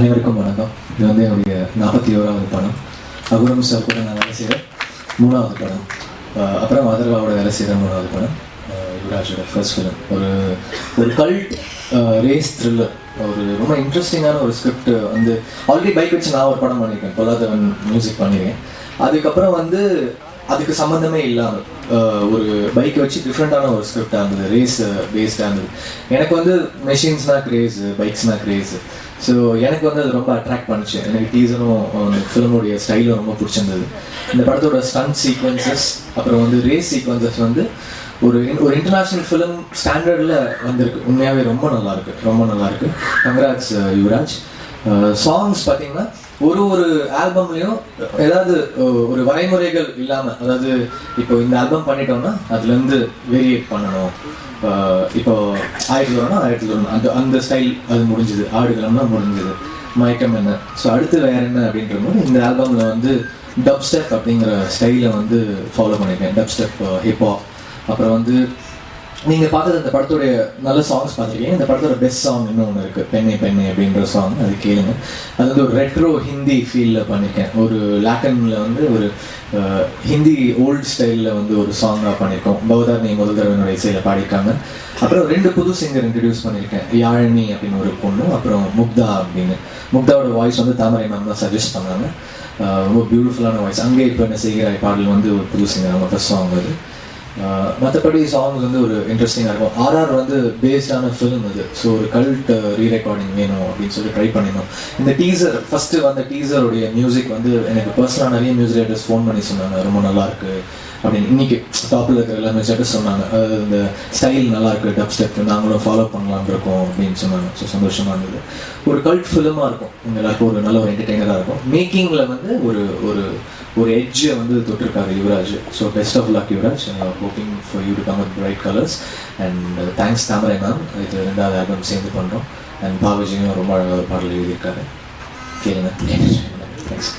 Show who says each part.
Speaker 1: அனைவருக்கும் வணக்கம். இது வந்து என்னுடைய 41வது படம். அகுரம் சார் கூட நான் வேலை செய்கிறேன் 3வது படம். அப்புறம் அதர்வாவோட வேலை செய்கிற 3வது படம். யுவராஜோட ஃபர்ஸ்ட் ஃபிலிம். ஒரு கல்ட் ரேஸ் த்ரில்லர். ஒரு ரொம்ப இன்ட்ரெஸ்டிங்கான ஒரு ஸ்கிரிப்ட் வந்து ஆல்ரெடி பைக் வச்சு நான் ஒரு படம் பண்ணியிருக்கேன், பொல்லாதவன் மியூசிக் பண்ணியிருக்கேன். அதுக்கப்புறம் வந்து அதுக்கு சம்மந்தமே இல்லாமல் ஒரு பைக்கை வச்சு டிஃப்ரெண்ட்டான ஒரு ஸ்கிரிப்டாக இருந்தது, ரேஸ் பேஸ்டாக இருந்தது. எனக்கு வந்து மெஷின்ஸ்னால் கிரேஸு, பைக்ஸ்னால் கிரேஸு. ஸோ எனக்கு வந்து அது ரொம்ப அட்ராக்ட் பண்ணிச்சு. எனக்கு டீசரும் அந்த ஃபிலிமுடைய ஸ்டைலும் ரொம்ப பிடிச்சிருந்தது. இந்த படத்தோட ஸ்டண்ட் சீக்வன்சஸ் அப்புறம் வந்து ரேஸ் சீக்வன்சஸ் வந்து ஒரு இன்டர்நேஷ்னல் ஃபிலிம் ஸ்டாண்டர்டில் வந்திருக்கு. உண்மையாகவே ரொம்ப நல்லாயிருக்கு. கங்க்ராட்ஸ் யுவராஜ். சாங்ஸ் பார்த்தீங்கன்னா ஒரு ஆல்பம்லேயும் ஏதாவது ஒரு வரைமுறைகள் இல்லாமல், அதாவது இப்போ இந்த ஆல்பம் பண்ணிட்டோம்னா அதுலேருந்து வேரியேட் பண்ணணும். இப்போ 1000 அந்த ஸ்டைல் அது முடிஞ்சுது, ஆடுகளம்னா முடிஞ்சுது, மயக்கம் என்ன, ஸோ அடுத்து வேறு என்ன அப்படின்ற போது இந்த ஆல்பமில் வந்து டப் ஸ்டெப் அப்படிங்கிற ஸ்டைலை வந்து ஃபாலோ பண்ணியிருக்கேன். Dubstep, hip hop. அப்புறம் வந்து நீங்கள் பார்த்தது அந்த படத்துடைய நல்ல சாங்ஸ் பார்த்துருக்கீங்க. இந்த படத்தோட பெஸ்ட் சாங் இன்னொன்று இருக்குது, பெண்ணே பெண்ணே அப்படின்ற சாங். அது கேளுங்க. அது வந்து ஒரு ரெட்ரோ ஹிந்தி ஃபீலில் பண்ணியிருக்கேன். ஒரு லாட்டினில் வந்து ஒரு ஹிந்தி ஓல்டு ஸ்டைலில் வந்து ஒரு சாங்காக பண்ணியிருக்கோம். பவதாரணி முதல் தடவை இசையில் பாடியிருக்காங்க. அப்புறம் 2 புது சிங்கர் இன்ட்ரடியூஸ் பண்ணியிருக்கேன். யாழினி அப்படின்னு ஒரு பொண்ணு, அப்புறம் முக்தா அப்படின்னு. முக்தாவோட வாய்ஸ் வந்து தாமரை மேம் தான் சஜஸ்ட் பண்ணாங்க. ரொம்ப பியூட்டிஃபுல்லான வாய்ஸ். அங்கே இப்போ என்ன செய்கிறாய் பாடல் வந்து ஒரு புது சிங்கர், அவங்க ஃபர்ஸ்ட் சாங் அது. மற்றபடி சாங்ஸ் வந்து ஒரு இன்ட்ரெஸ்டிங்காக இருக்கும். ஆர்ஆர் வந்து பேஸ்டான ஃபிலிம் அது. ஸோ ஒரு கல்ட் ரீரெக்கார்டிங் வேணும் அப்படின்னு சொல்லி ட்ரை பண்ணியிருந்தோம். இந்த டீசர் ஃபஸ்ட்டு வந்த டீசருடைய மியூசிக் வந்து எனக்கு பர்சனலாக நிறைய மியூசிக் ரைட்டர்ஸ் ஃபோன் பண்ணி சொன்னாங்க, ரொம்ப நல்லாயிருக்கு அப்படின்னு. இன்றைக்கி டாப்பில் இருக்கிற எல்லா மியூசிக் ரைட்டர்ஸ் சொன்னாங்க, இந்த ஸ்டைல் நல்லாயிருக்கு, டப் ஸ்டெப் நாங்களும் ஃபாலோ பண்ணலான் இருக்கோம் அப்படின்னு சொன்னாங்க. ஸோ சந்தோஷமாக இருந்தது. ஒரு கல்ட் ஃபிலிமாக இருக்கும், உங்கள் எல்லாருக்கும் ஒரு நல்ல ஒரு என்டர்டெய்னராக இருக்கும். மேக்கிங்கில் வந்து ஒரு எட்ஜை வந்து தொட்டிருக்காரு Yuvraj. So best of luck Yuvraj. Hoping for you to come with bright colours. And thanks Thamarai ma'am. இது 2வது ஆல்பம் சேர்ந்து பண்ணுறோம். அண்ட் பாவிஜியும் ரொம்ப அழகாக பாடல் எழுதியிருக்காரு. கேளுங்க. தேங்க்ஸ்.